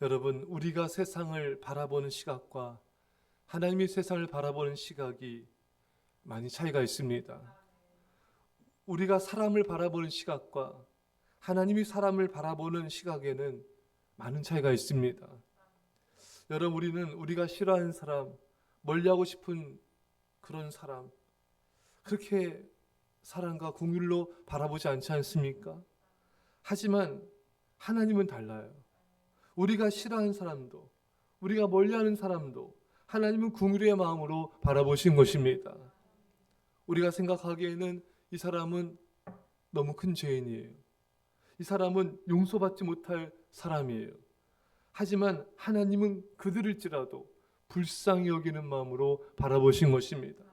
여러분, 우리가 세상을 바라보는 시각과 하나님이 세상을 바라보는 시각이 많이 차이가 있습니다. 우리가 사람을 바라보는 시각과 하나님이 사람을 바라보는 시각에는 많은 차이가 있습니다. 여러분, 우리는 우리가 싫어하는 사람, 멀리하고 싶은 그런 사람, 그렇게 사랑과 긍휼로 바라보지 않지 않습니까? 하지만 하나님은 달라요. 우리가 싫어하는 사람도, 우리가 멀리하는 사람도 하나님은 긍휼의 마음으로 바라보신 것입니다. 우리가 생각하기에는 이 사람은 너무 큰 죄인이에요. 이 사람은 용서받지 못할 사람이에요. 하지만 하나님은 그들일지라도 불쌍히 여기는 마음으로 바라보신 것입니다.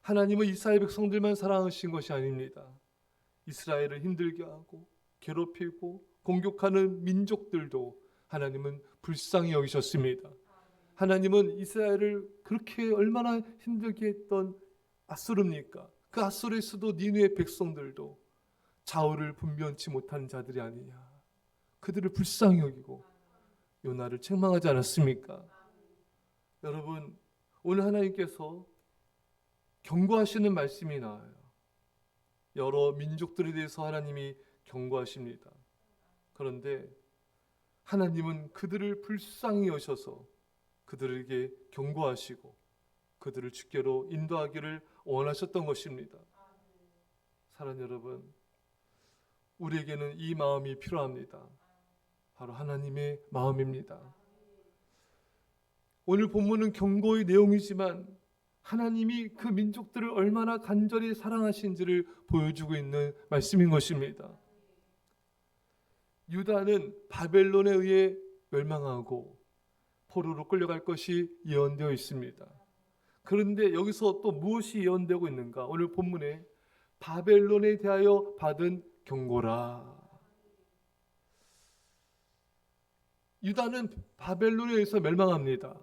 하나님은 이스라엘 백성들만 사랑하신 것이 아닙니다. 이스라엘을 힘들게 하고 괴롭히고 공격하는 민족들도 하나님은 불쌍히 여기셨습니다. 하나님은 이스라엘을 그렇게 얼마나 힘들게 했던 앗수르입니까? 그 앗수르에서도 니느웨 백성들도 좌우를 분변치 못하는 자들이 아니냐, 그들을 불쌍히 여기고 요나를 책망하지 않았습니까? 여러분, 오늘 하나님께서 경고하시는 말씀이 나와요. 여러 민족들에 대해서 하나님이 경고하십니다. 그런데 하나님은 그들을 불쌍히 여셔서 그들에게 경고하시고 그들을 주께로 인도하기를 원하셨던 것입니다. 사랑하는 여러분, 우리에게는 이 마음이 필요합니다. 바로 하나님의 마음입니다. 오늘 본문은 경고의 내용이지만 하나님이 그 민족들을 얼마나 간절히 사랑하신지를 보여주고 있는 말씀인 것입니다. 유다는 바벨론에 의해 멸망하고 포로로 끌려갈 것이 예언되어 있습니다. 그런데 여기서 또 무엇이 예언되고 있는가? 오늘 본문에 바벨론에 대하여 받은 경고라. 유다는 바벨론에 의해서 멸망합니다.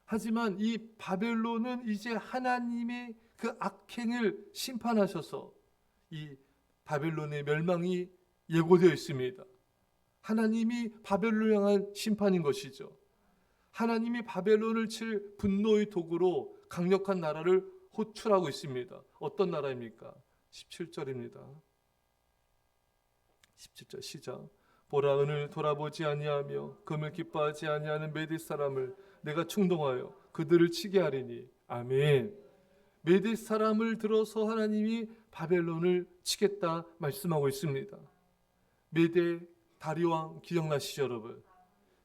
하지만 이 바벨론은 이제 하나님의 그 악행을 심판하셔서 이 바벨론의 멸망이 예고되어 있습니다. 하나님이 바벨론을 향한 심판인 것이죠. 하나님이 바벨론을 칠 분노의 도구로 강력한 나라를 호출하고 있습니다. 어떤 나라입니까? 17절입니다. 17절 시작. 보라, 은을 돌아보지 아니하며 금을 기뻐하지 아니하는 메대 사람을 내가 충동하여 그들을 치게 하리니. 아멘. 메대 사람을 들어서 하나님이 바벨론을 치겠다 말씀하고 있습니다. 메대 다리왕 기억나시죠, 여러분?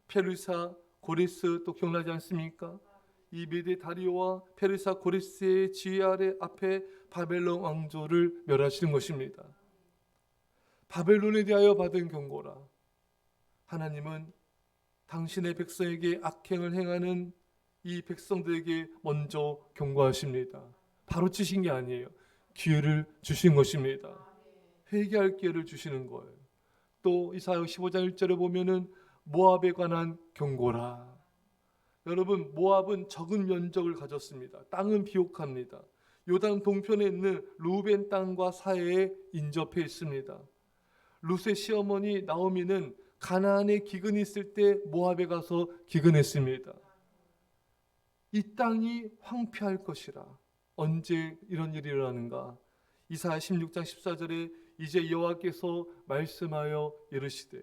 페르사 고레스 또 기억나지 않습니까? 이 메대 다리오와 페르사 고레스의 지휘 아래 앞에 바벨론 왕조를 멸하시는 것입니다. 바벨론에 대하여 받은 경고라. 하나님은 당신의 백성에게 악행을 행하는 이 백성들에게 먼저 경고하십니다. 바로 치신 게 아니에요. 기회를 주신 것입니다. 회개할 기회를 주시는 거예요. 또 이사야 15장 1절에 보면은 모압에 관한 경고라. 여러분, 모압은 적은 면적을 가졌습니다. 땅은 비옥합니다. 요단 동편에 있는 루벤 땅과 사해에 인접해 있습니다. 룻의 시어머니 나오미는 가나안에 기근이 있을 때 모압에 가서 기근했습니다. 이 땅이 황폐할 것이라. 언제 이런 일이 일어나는가? 이사야 16장 14절에 이제 여호와께서 말씀하여 이르시되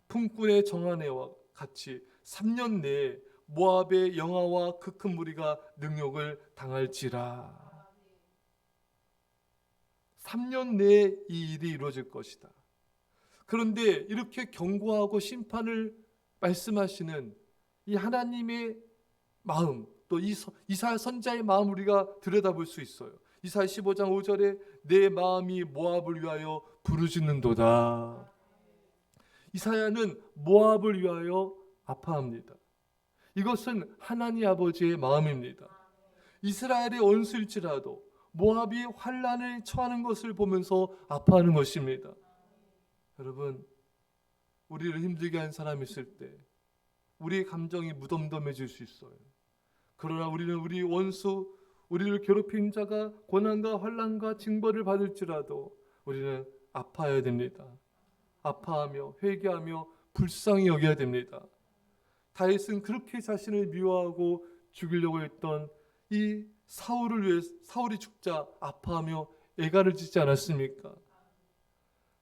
품꾼의 정한해와 같이 3년 내에 모압의 영아와 그 큰 무리가 능욕을 당할지라. 3년 내에 이 일이 이루어질 것이다. 그런데 이렇게 경고하고 심판을 말씀하시는 이 하나님의 마음, 또 이사야 선자의 마음을 우리가 들여다볼 수 있어요. 이사야 15장 5절에 내 마음이 모압을 위하여 부르짖는도다. 이사야는 모압을 위하여 아파합니다. 이것은 하나님 아버지의 마음입니다. 이스라엘의 원수일지라도 모압이 환난을 처하는 것을 보면서 아파하는 것입니다. 여러분, 우리를 힘들게 한 사람이 있을 때 우리의 감정이 무덤덤해질 수 있어요. 그러나 우리는 우리 원수, 우리를 괴롭힌 자가 고난과 환난과 징벌을 받을지라도 우리는 아파야 됩니다. 아파하며 회개하며 불쌍히 여겨야 됩니다. 다윗은 그렇게 자신을 미워하고 죽이려고 했던 이 사울을 위해 사울이 죽자 아파하며 애가를 짓지 않았습니까?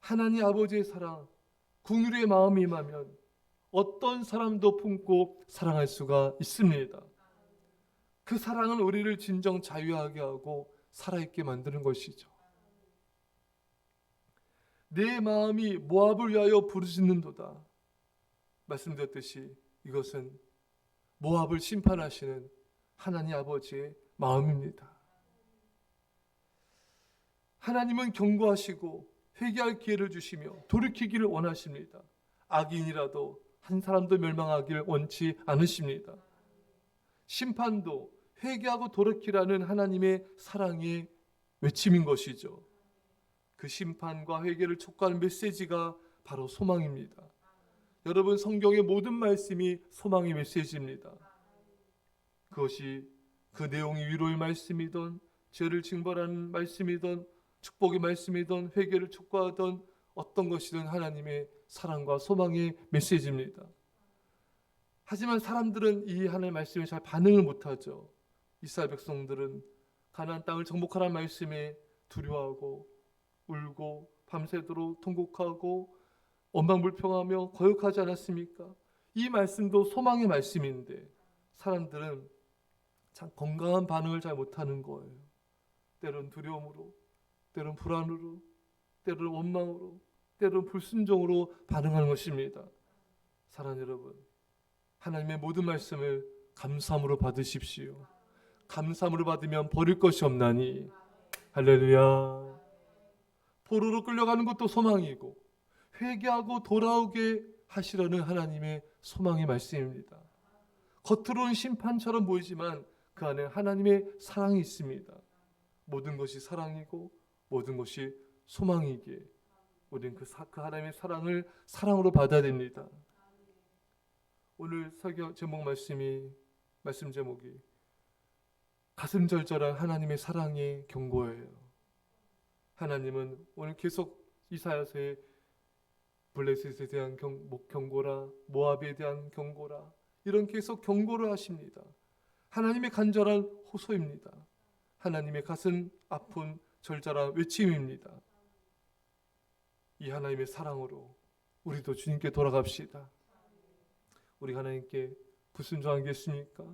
하나님 아버지의 사랑, 긍휼의 마음이 임하면 어떤 사람도 품고 사랑할 수가 있습니다. 그 사랑은 우리를 진정 자유하게 하고 살아있게 만드는 것이죠. 내 마음이 모압을 위하여 부르짖는도다. 말씀드렸듯이 이것은 모압을 심판하시는 하나님 아버지의 마음입니다. 하나님은 경고하시고 회개할 기회를 주시며 돌이키기를 원하십니다. 악인이라도 한 사람도 멸망하기를 원치 않으십니다. 심판도 회개하고 돌이키라는 하나님의 사랑의 외침인 것이죠. 그 심판과 회개를 촉구하는 메시지가 바로 소망입니다. 여러분, 성경의 모든 말씀이 소망의 메시지입니다. 그것이 그 내용이 위로의 말씀이든 죄를 징벌하는 말씀이든 축복의 말씀이든 회개를 촉구하던 어떤 것이든 하나님의 사랑과 소망의 메시지입니다. 하지만 사람들은 이 하나님의 말씀에 잘 반응을 못하죠. 이스라엘 백성들은 가나안 땅을 정복하라는 말씀에 두려워하고 울고 밤새도록 통곡하고 원망불평하며 거역하지 않았습니까? 이 말씀도 소망의 말씀인데 사람들은 참 건강한 반응을 잘 못하는 거예요. 때론 두려움으로, 때론 불안으로, 때론 원망으로, 때론 불순종으로 반응하는 것입니다. 사랑하는 여러분, 하나님의 모든 말씀을 감사함으로 받으십시오. 감사함으로 받으면 버릴 것이 없나니. 할렐루야. 포로로 끌려가는 것도 소망이고 회개하고 돌아오게 하시려는 하나님의 소망의 말씀입니다. 겉으로는 심판처럼 보이지만 그 안에 하나님의 사랑이 있습니다. 모든 것이 사랑이고 모든 것이 소망이기에 우리는 그 하나님의 사랑을 사랑으로 받아야 됩니다. 오늘 설교 제목 말씀 제목이 가슴 절절한 하나님의 사랑의 경고예요. 하나님은 오늘 계속 이사야서의 블레셋에 대한 경고라, 모압에 대한 경고라, 이런 계속 경고를 하십니다. 하나님의 간절한 호소입니다. 하나님의 가슴 아픈 절절한 외침입니다. 이 하나님의 사랑으로 우리도 주님께 돌아갑시다. 우리 하나님께 불순종하겠습니까?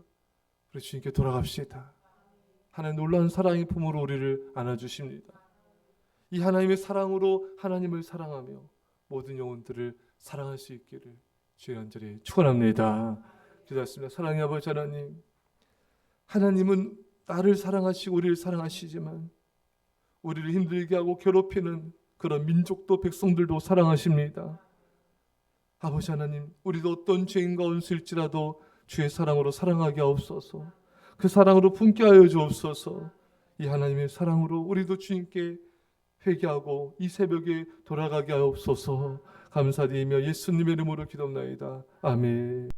우리 주님께 돌아갑시다. 하나님 놀라운 사랑의 품으로 우리를 안아주십니다. 이 하나님의 사랑으로 하나님을 사랑하며 모든 영혼들을 사랑할 수 있기를 주의 간절히 축원합니다. 기도하겠습니다. 사랑의 아버지 하나님, 하나님은 나를 사랑하시고 우리를 사랑하시지만 우리를 힘들게 하고 괴롭히는 그런 민족도 백성들도 사랑하십니다. 아버지 하나님, 우리도 어떤 죄인과 원수일지라도 주의 사랑으로 사랑하게 하옵소서. 그 사랑으로 품게 하여 주옵소서. 이 하나님의 사랑으로 우리도 주님께 회개하고 이 새벽에 돌아가게 하옵소서. 감사드리며 예수님의 이름으로 기도합나이다. 아멘.